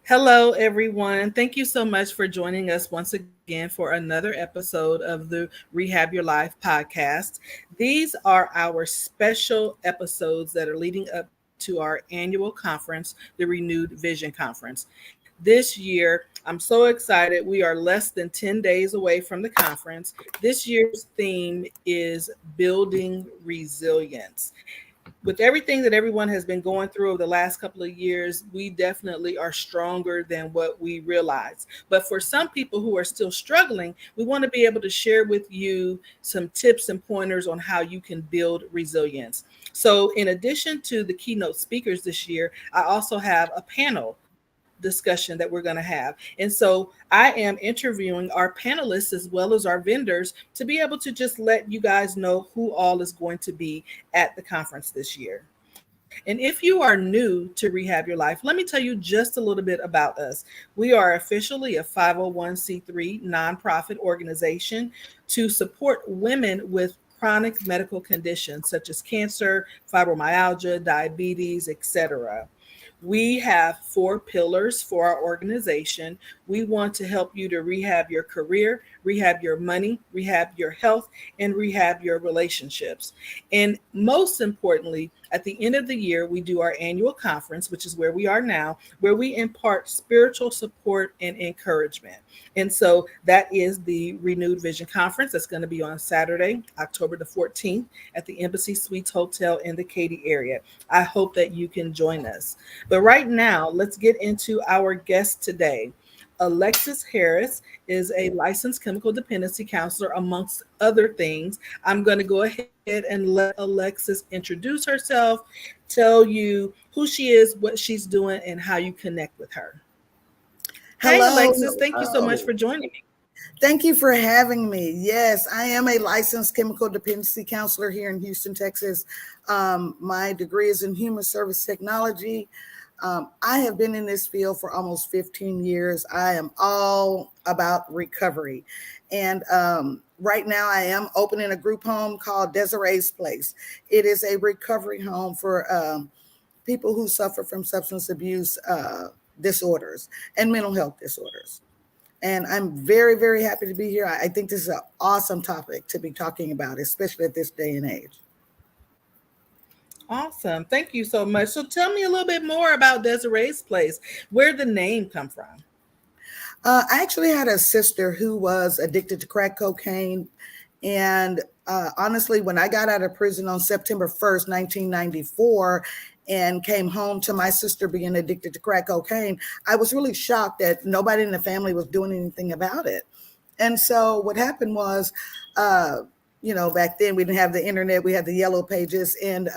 Hello, everyone. Thank you so much for joining us once again for another episode of the Rehab Your Life podcast. These are our special episodes that are leading up to our annual conference, the Renewed Vision Conference. This year, I'm so excited. We are less than 10 days away from the conference. This year's theme is building resilience. With everything that everyone has been going through over the last couple of years, we definitely are stronger than what we realize. But for some people who are still struggling, we want to be able to share with you some tips and pointers on how you can build resilience. So, in addition to the keynote speakers this year, I also have a panel discussion that we're going to have. And so I am interviewing our panelists as well as our vendors to be able to just let you guys know who all is going to be at the conference this year. And if you are new to Rehab Your Life, let me tell you just a little bit about us. We are officially a 501c3 nonprofit organization to support women with chronic medical conditions such as cancer, fibromyalgia, diabetes, etc. We have four pillars for our organization. We want to help you to rehab your career, rehab your money, rehab your health, and rehab your relationships. And most importantly, at the end of the year, we do our annual conference, which is where we are now, where we impart spiritual support and encouragement. And so that is the Renewed Vision Conference that's going to be on Saturday, October the 14th at the Embassy Suites Hotel in the Katy area. I hope that you can join us. But right now, let's get into our guest today. Alexis Harris is a licensed chemical dependency counselor, amongst other things. I'm going to go ahead and let Alexis introduce herself, tell you who she is, what she's doing, and how you connect with her. Hey, Hello, Alexis, thank you so much hello. for joining me. Thank you for having me. Yes, I am a licensed chemical dependency counselor here in Houston, Texas. My degree is in human service technology. I have been in this field for almost 15 years. I am all about recovery. And right now, I am opening a group home called Desiree's Place. It is a recovery home for people who suffer from substance abuse disorders and mental health disorders. And I'm very, very happy to be here. I think this is an awesome topic to be talking about, especially at this day and age. Awesome. Thank you so much. So tell me a little bit more about Desiree's Place. Where did the name come from? I actually had a sister who was addicted to crack cocaine. And honestly, when I got out of prison on September 1st, 1994, and came home to my sister being addicted to crack cocaine, I was really shocked that nobody in the family was doing anything about it. And so what happened was, uh, back then we didn't have the internet, we had the yellow pages. And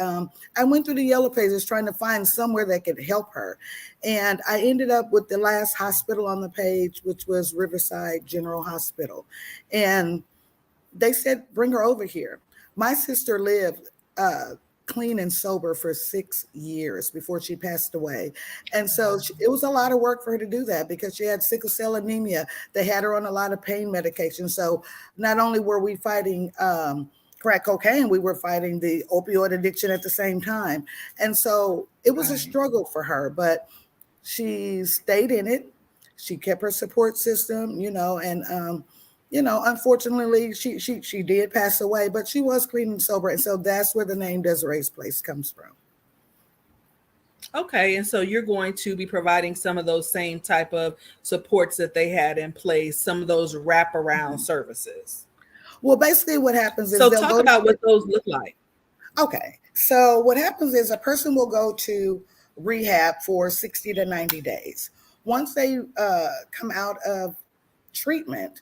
I went through the yellow pages trying to find somewhere that could help her. And I ended up with the last hospital on the page, which was Riverside General Hospital. And they said, bring her over here. My sister lived clean and sober for 6 years before she passed away. And so it was a lot of work for her to do that because she had sickle cell anemia. They had her on a lot of pain medication. So not only were we fighting crack cocaine, we were fighting the opioid addiction at the same time. And so it was a Right. struggle for her, but she stayed in it. She kept her support system, and unfortunately, she did pass away, but she was clean and sober, and so that's where the name Desiree's Place comes from. Okay. And so you're going to be providing some of those same type of supports that they had in place, some of those wraparound Mhm. services. Well, basically, what happens is So they'll talk go about to. what those look like. Okay, so what happens is a person will go to rehab for 60 to 90 days. Once they come out of treatment,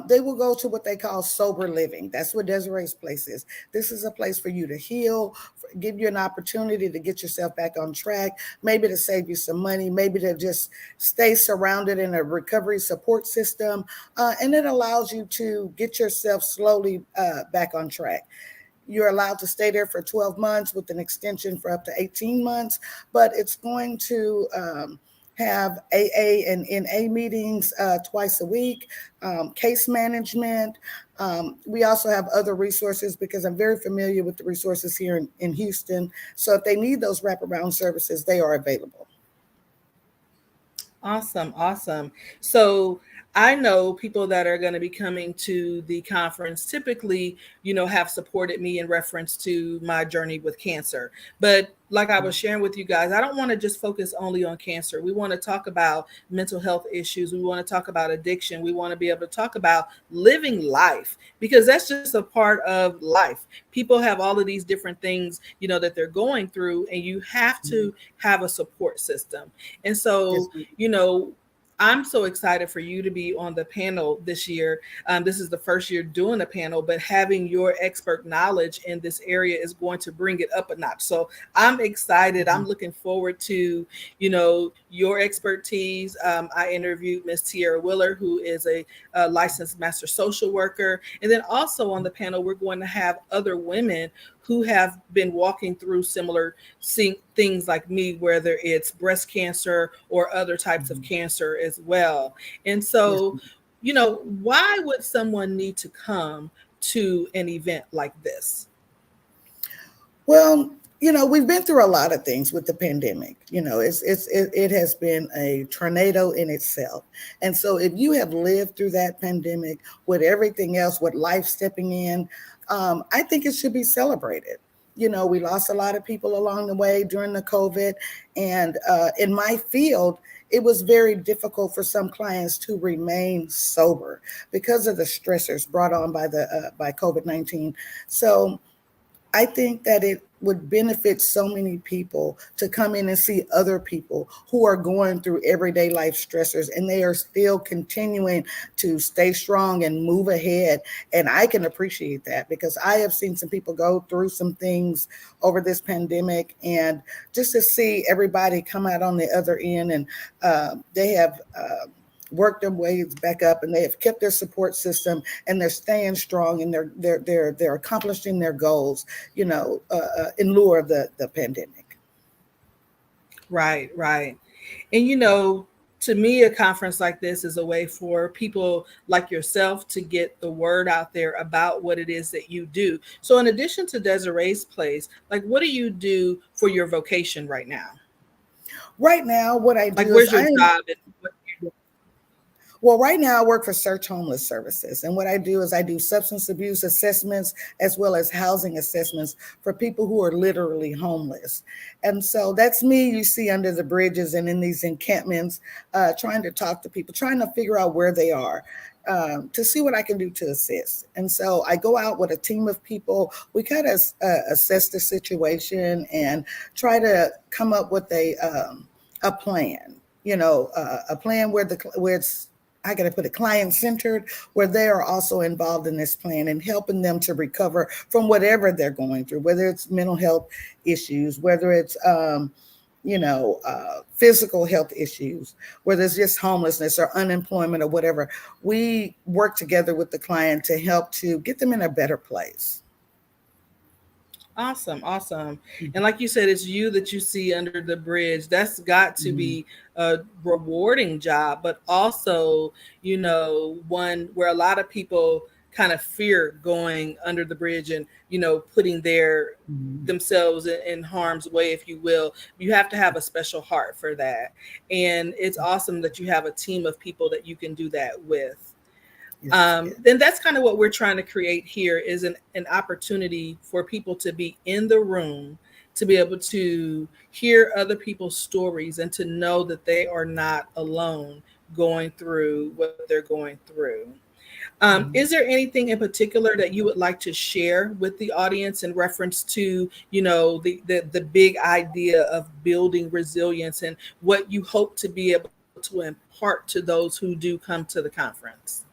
they will go to what they call sober living. That's what Desiree's Place is. This is a place for you to heal, give you an opportunity to get yourself back on track, maybe to save you some money, maybe to just stay surrounded in a recovery support system. And it allows you to get yourself slowly back on track. You're allowed to stay there for 12 months with an extension for up to 18 months, but it's going to have AA and NA meetings twice a week, case management. We also have other resources because I'm very familiar with the resources here in Houston. So if they need those wraparound services, they are available. Awesome, awesome. So I know people that are going to be coming to the conference typically, have supported me in reference to my journey with cancer. But like I was sharing with you guys, I don't want to just focus only on cancer. We want to talk about mental health issues. We want to talk about addiction. We want to be able to talk about living life because that's just a part of life. People have all of these different things, that they're going through, and you have Mhm. to have a support system. And Yes, so, ma'am. I'm so excited for you to be on the panel this year. This is the first year doing a panel, but having your expert knowledge in this area is going to bring it up a notch. So I'm excited. I'm Mhm. looking forward to, your expertise. I interviewed Miss Tierra Willer, who is a licensed master social worker. And then also on the panel, we're going to have other women who have been walking through similar things like me, whether it's breast cancer or other types of Mhm. cancer as well. And Yes, so, ma'am. why would someone need to come to an event like this? Well, we've been through a lot of things with the pandemic. It has been a tornado in itself. And so if you have lived through that pandemic with everything else, with life stepping in, I think it should be celebrated. We lost a lot of people along the way during the COVID. And in my field, it was very difficult for some clients to remain sober because of the stressors brought on by COVID-19. So I think that it would benefit so many people to come in and see other people who are going through everyday life stressors and they are still continuing to stay strong and move ahead. And I can appreciate that because I have seen some people go through some things over this pandemic, and just to see everybody come out on the other end and they have. Worked their ways back up and they have kept their support system and they're staying strong and they're accomplishing their goals, in lieu of the pandemic. Right, right. And to me, a conference like this is a way for people like yourself to get the word out there about what it is that you do. So, in addition to Desiree's place, like what do you do for your vocation right now? Right now, what I Like, do is where's your job and what do you well, right now I work for Search Homeless Services. And what I do is I do substance abuse assessments as well as housing assessments for people who are literally homeless. And so that's me you see under the bridges and in these encampments, trying to talk to people, trying to figure out where they are. To see what I can do to assist. And so I go out with a team of people. We kind of assess the situation and try to come up with a plan, a plan where it's I got to put it client centered, where they are also involved in this plan and helping them to recover from whatever they're going through, whether it's mental health issues, whether it's physical health issues, whether it's just homelessness or unemployment or whatever. We work together with the client to help to get them in a better place. Awesome, awesome. And like you said, it's you that you see under the bridge. That's got to Mhm. be a rewarding job, but also, one where a lot of people kind of fear going under the bridge and, putting Mhm. themselves in harm's way, if you will. You have to have a special heart for that. And it's awesome that you have a team of people that you can do that with. Yes, yes. Then that's kind of what we're trying to create here is an opportunity for people to be in the room, to be able to hear other people's stories and to know that they are not alone going through what they're going through. Is Mhm. there anything in particular that you would like to share with the audience in reference to, the big idea of building resilience and what you hope to be able to impart to those who do come to the conference?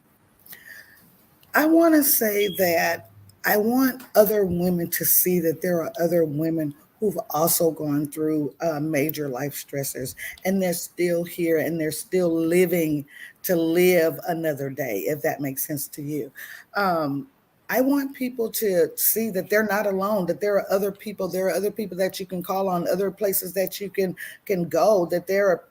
I want to say that I want other women to see that there are other women who've also gone through major life stressors and they're still here and they're still living to live another day, if that makes sense to you. Um, I want people to see that they're not alone, that there are other people that you can call on, other places that you can go, that there are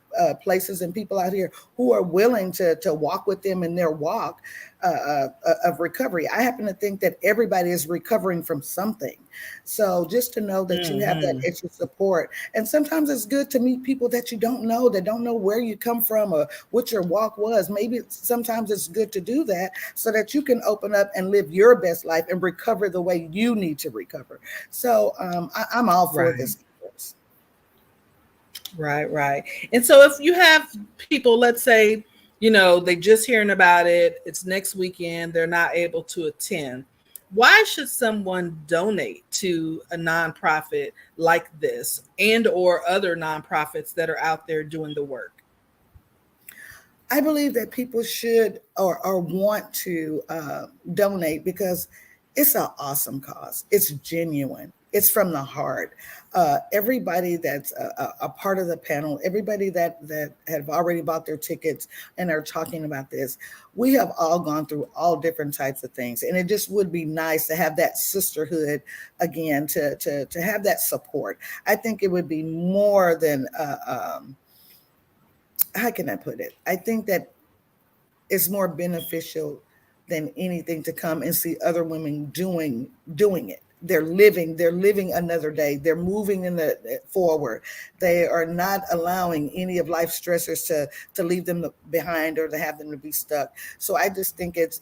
places and people out here who are willing to walk with them in their walk of recovery. I happen to think that everybody is recovering from something. So just to know that you have that Mm-hmm. extra support. And sometimes it's good to meet people that you don't know, that don't know where you come from or what your walk was. Maybe sometimes it's good to do that so that you can open up and live your best life and recover the way you need to recover. So I'm all for Right. this. Right, right. And so if you have people, let's say, they just hearing about it, it's next weekend, they're not able to attend. Why should someone donate to a nonprofit like this and or other nonprofits that are out there doing the work? I believe that people should or want to donate because it's an awesome cause. It's genuine. It's from the heart. Everybody that's a part of the panel, everybody that have already bought their tickets and are talking about this, we have all gone through all different types of things, and it just would be nice to have that sisterhood again, to have that support. I think it would be more than. How can I put it? I think that it's more beneficial than anything to come and see other women doing it. They're living another day. They're moving in the forward. They are not allowing any of life's stressors to leave them behind or to have them to be stuck. So I just think it's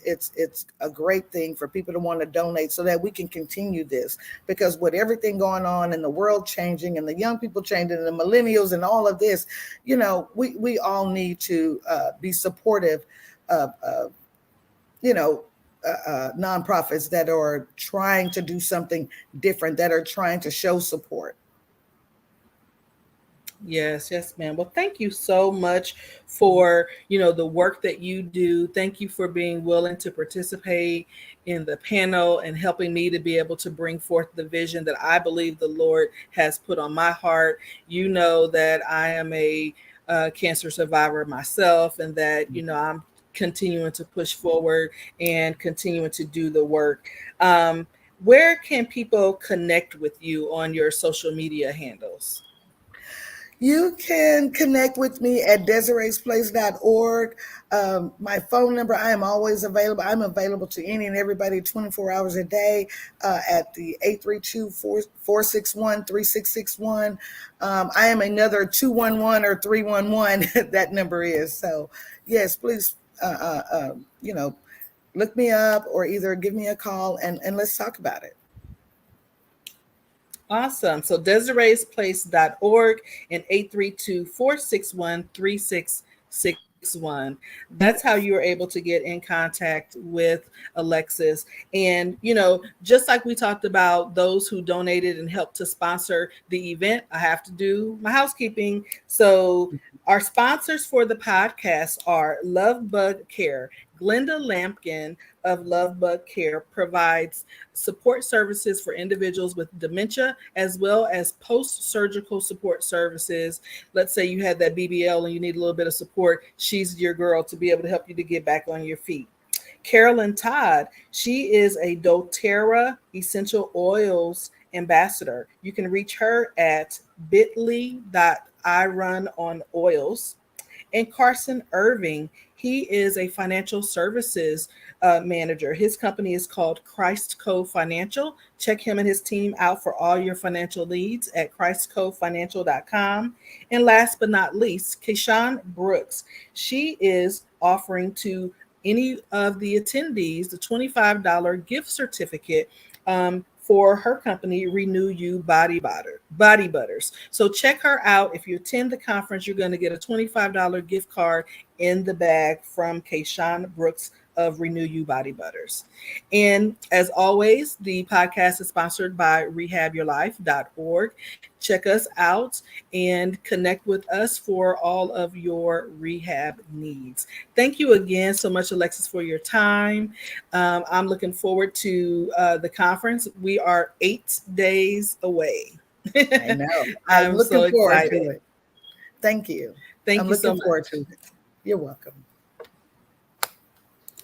a great thing for people to want to donate so that we can continue this, because with everything going on and the world changing and the young people changing and the millennials and all of this, we all need to be supportive of nonprofits that are trying to do something different, that are trying to show support. Yes, yes, ma'am. Well, thank you so much for, the work that you do. Thank you for being willing to participate in the panel and helping me to be able to bring forth the vision that I believe the Lord has put on my heart. You know that I am a cancer survivor myself, and that, I'm continuing to push forward and continuing to do the work. Where can people connect with you on your social media handles? You can connect with me at Desiree'sPlace.org. My phone number, I am always available. I'm available to any and everybody 24 hours a day at the 832-461-3661. I am another 211 or 311, that number is. So, yes, please, look me up or either give me a call and let's talk about it. Awesome. So Desiree'sPlace.org and 832-461-3661. That's how you are able to get in contact with Alexis. And, just like we talked about those who donated and helped to sponsor the event, I have to do my housekeeping. So our sponsors for the podcast are Love Bug Care. Glenda Lampkin of Love Bug Care provides support services for individuals with dementia, as well as post-surgical support services. Let's say you had that BBL and you need a little bit of support. She's your girl to be able to help you to get back on your feet. Carolyn Todd, she is a doTERRA essential oils ambassador. You can reach her at bit.ly.irunonoils. And Carson Irving, he is a financial services manager. His company is called Christ Co Financial. Check him and his team out for all your financial needs at christcofinancial.com. And last but not least, Keyshawn Brooks. She is offering to any of the attendees the $25 gift certificate for her company, Renew You Body Butters. So check her out. If you attend the conference, you're going to get a $25 gift card in the bag from Keyshawn Brooks of Renew You Body Butters. And as always, the podcast is sponsored by rehabyourlife.org. Check us out and connect with us for all of your rehab needs. Thank you again so much, Alexis, for your time. I'm looking forward to the conference. We are 8 days away. I know. I'm I'm so looking forward to excited. it. Thank you. Thank I'm you so looking forward much. to it. You're welcome.